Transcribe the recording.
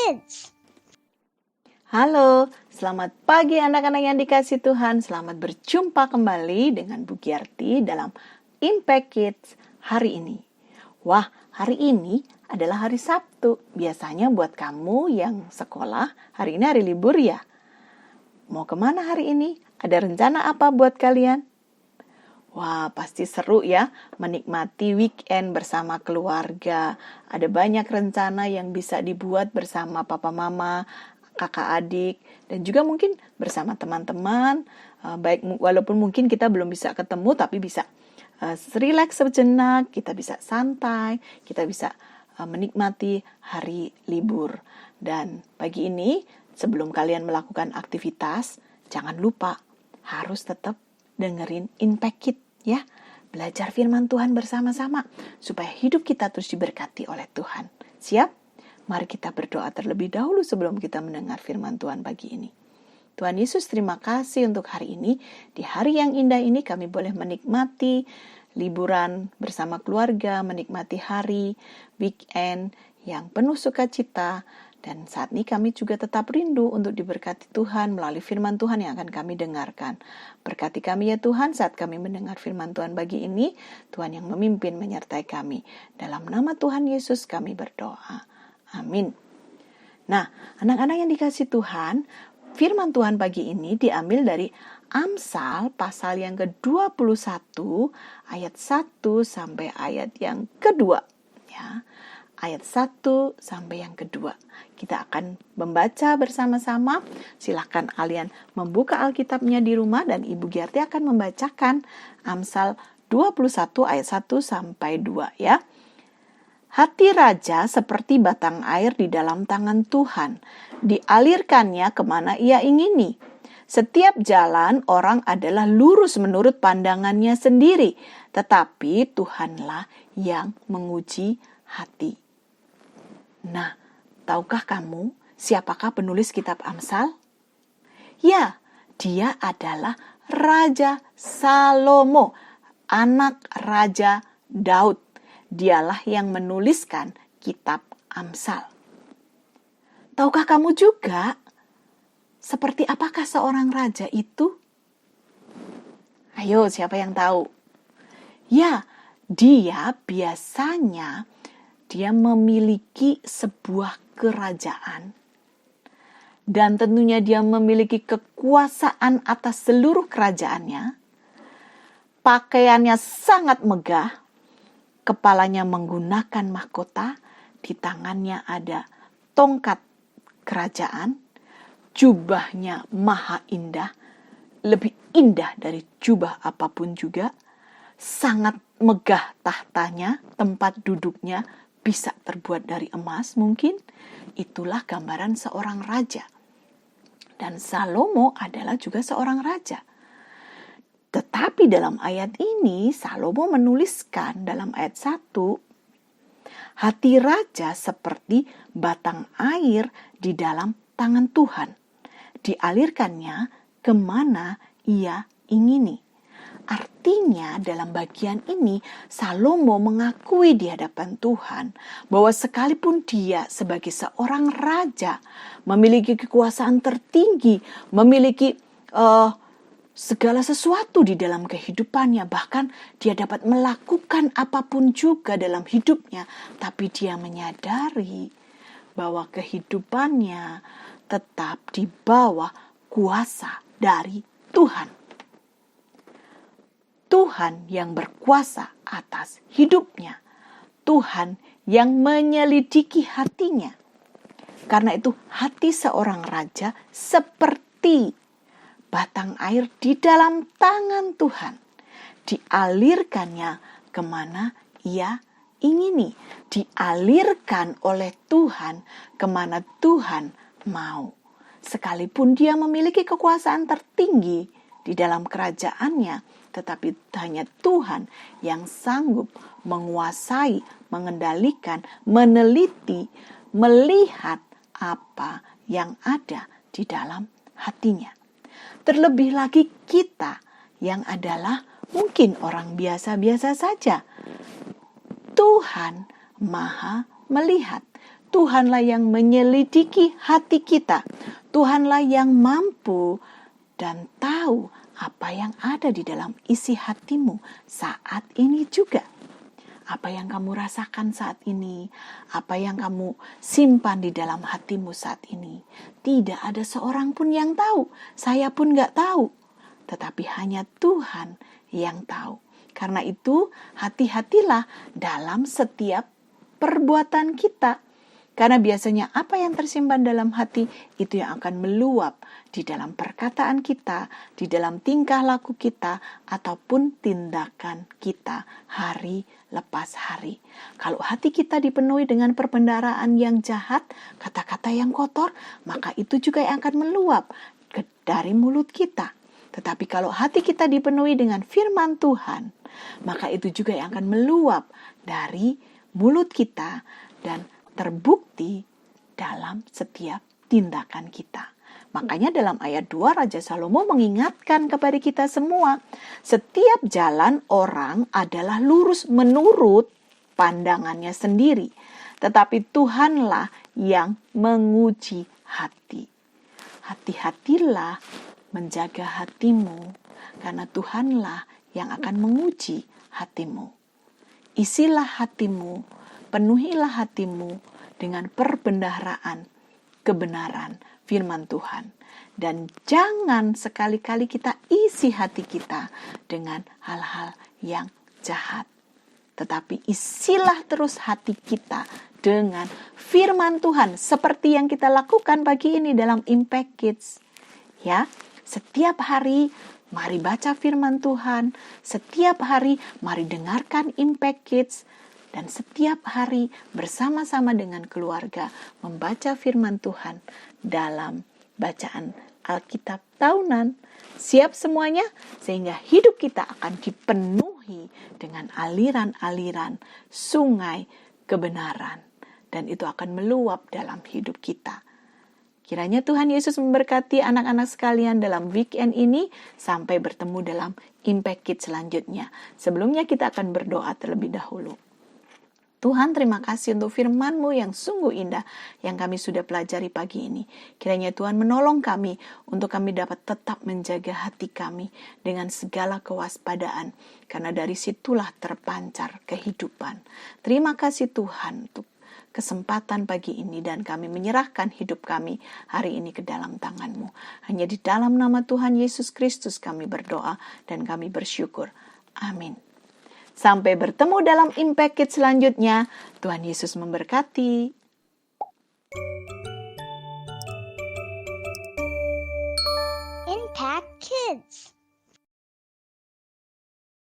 Kids. Halo, selamat pagi anak-anak yang dikasih Tuhan. Selamat berjumpa kembali dengan Bu Giarti dalam Impact Kids hari ini. Wah, hari ini adalah hari Sabtu. Biasanya buat kamu yang sekolah, hari ini hari libur ya. Mau kemana hari ini? Ada rencana apa buat kalian? Wah, pasti seru ya menikmati weekend bersama keluarga. Ada banyak rencana yang bisa dibuat bersama papa mama, kakak adik, dan juga mungkin bersama teman-teman. Baik walaupun mungkin kita belum bisa ketemu, tapi bisa relax sejenak, kita bisa santai, kita bisa menikmati hari libur. Dan pagi ini, sebelum kalian melakukan aktivitas, jangan lupa harus tetap dengerin Impact Kids ya. Belajar firman Tuhan bersama-sama supaya hidup kita terus diberkati oleh Tuhan. Siap? Mari kita berdoa terlebih dahulu sebelum kita mendengar firman Tuhan pagi ini. Tuhan Yesus, terima kasih untuk hari ini. Di hari yang indah ini kami boleh menikmati liburan bersama keluarga, menikmati hari weekend yang penuh sukacita. Dan saat ini kami juga tetap rindu untuk diberkati Tuhan melalui firman Tuhan yang akan kami dengarkan. Berkati kami ya Tuhan saat kami mendengar firman Tuhan pagi ini. Tuhan yang memimpin menyertai kami. Dalam nama Tuhan Yesus kami berdoa. Amin. Nah, anak-anak yang dikasih Tuhan, firman Tuhan pagi ini diambil dari Amsal pasal yang ke-21 ayat 1 sampai ayat yang kedua. Ya. Ayat 1 sampai yang kedua. Kita akan membaca bersama-sama. Silakan kalian membuka Alkitabnya di rumah dan Ibu Giarti akan membacakan Amsal 21 ayat 1 sampai 2 ya. Hati raja seperti batang air di dalam tangan Tuhan, dialirkannya kemana ia ingini. Setiap jalan orang adalah lurus menurut pandangannya sendiri, tetapi Tuhanlah yang menguji hati. Nah, tahukah kamu siapakah penulis kitab Amsal? Ya, dia adalah Raja Salomo, anak Raja Daud. Dialah yang menuliskan kitab Amsal. Tahukah kamu juga seperti apakah seorang raja itu? Ayo, siapa yang tahu? Ya, dia biasanya memiliki sebuah kerajaan. Dan tentunya dia memiliki kekuasaan atas seluruh kerajaannya. Pakaiannya sangat megah. Kepalanya menggunakan mahkota, di tangannya ada tongkat kerajaan, jubahnya maha indah, lebih indah dari jubah apapun juga, sangat megah tahtanya, tempat duduknya bisa terbuat dari emas mungkin. Itulah gambaran seorang raja. Dan Salomo adalah juga seorang raja. Tetapi dalam ayat ini, Salomo menuliskan dalam ayat 1, hati raja seperti batang air di dalam tangan Tuhan. Dialirkannya kemana ia ingini. Artinya dalam bagian ini, Salomo mengakui di hadapan Tuhan bahwa sekalipun dia sebagai seorang raja, memiliki kekuasaan tertinggi, memiliki segala sesuatu di dalam kehidupannya, bahkan dia dapat melakukan apapun juga dalam hidupnya, tapi dia menyadari bahwa kehidupannya tetap di bawah kuasa dari Tuhan. Tuhan yang berkuasa atas hidupnya, Tuhan yang menyelidiki hatinya. Karena itu hati seorang raja seperti batang air di dalam tangan Tuhan. Dialirkannya kemana ia ingini. Dialirkan oleh Tuhan kemana Tuhan mau. Sekalipun dia memiliki kekuasaan tertinggi di dalam kerajaannya, tetapi hanya Tuhan yang sanggup menguasai, mengendalikan, meneliti, melihat apa yang ada di dalam hatinya. Terlebih lagi kita yang adalah mungkin orang biasa-biasa saja. Tuhan maha melihat. Tuhanlah yang menyelidiki hati kita. Tuhanlah yang mampu dan tahu apa yang ada di dalam isi hatimu saat ini juga. Apa yang kamu rasakan saat ini, apa yang kamu simpan di dalam hatimu saat ini. Tidak ada seorang pun yang tahu, saya pun gak tahu. Tetapi hanya Tuhan yang tahu. Karena itu, hati-hatilah dalam setiap perbuatan kita. Karena biasanya apa yang tersimpan dalam hati itu yang akan meluap di dalam perkataan kita, di dalam tingkah laku kita, ataupun tindakan kita hari lepas hari. Kalau hati kita dipenuhi dengan perbendaharaan yang jahat, kata-kata yang kotor, maka itu juga yang akan meluap dari mulut kita. Tetapi kalau hati kita dipenuhi dengan firman Tuhan, maka itu juga yang akan meluap dari mulut kita dan terbukti dalam setiap tindakan kita. Makanya dalam ayat 2 Raja Salomo mengingatkan kepada kita semua, setiap jalan orang adalah lurus menurut pandangannya sendiri, tetapi Tuhanlah yang menguji hati. Hati-hatilah menjaga hatimu, karena Tuhanlah yang akan menguji hatimu. Isilah hatimu, penuhilah hatimu dengan perbendaharaan kebenaran firman Tuhan. Dan jangan sekali-kali kita isi hati kita dengan hal-hal yang jahat. Tetapi isilah terus hati kita dengan firman Tuhan. Seperti yang kita lakukan pagi ini dalam Impact Kids. Ya, setiap hari mari baca firman Tuhan. Setiap hari mari dengarkan Impact Kids. Dan setiap hari bersama-sama dengan keluarga membaca firman Tuhan dalam bacaan Alkitab tahunan. Siap semuanya? Sehingga hidup kita akan dipenuhi dengan aliran-aliran sungai kebenaran. Dan itu akan meluap dalam hidup kita. Kiranya Tuhan Yesus memberkati anak-anak sekalian dalam weekend ini. Sampai bertemu dalam Impact Kids selanjutnya. Sebelumnya kita akan berdoa terlebih dahulu. Tuhan, terima kasih untuk firman-Mu yang sungguh indah yang kami sudah pelajari pagi ini. Kiranya Tuhan menolong kami untuk kami dapat tetap menjaga hati kami dengan segala kewaspadaan. Karena dari situlah terpancar kehidupan. Terima kasih Tuhan untuk kesempatan pagi ini dan kami menyerahkan hidup kami hari ini ke dalam tangan-Mu. Hanya di dalam nama Tuhan Yesus Kristus kami berdoa dan kami bersyukur. Amin. Sampai bertemu dalam Impact Kids selanjutnya. Tuhan Yesus memberkati. Impact Kids.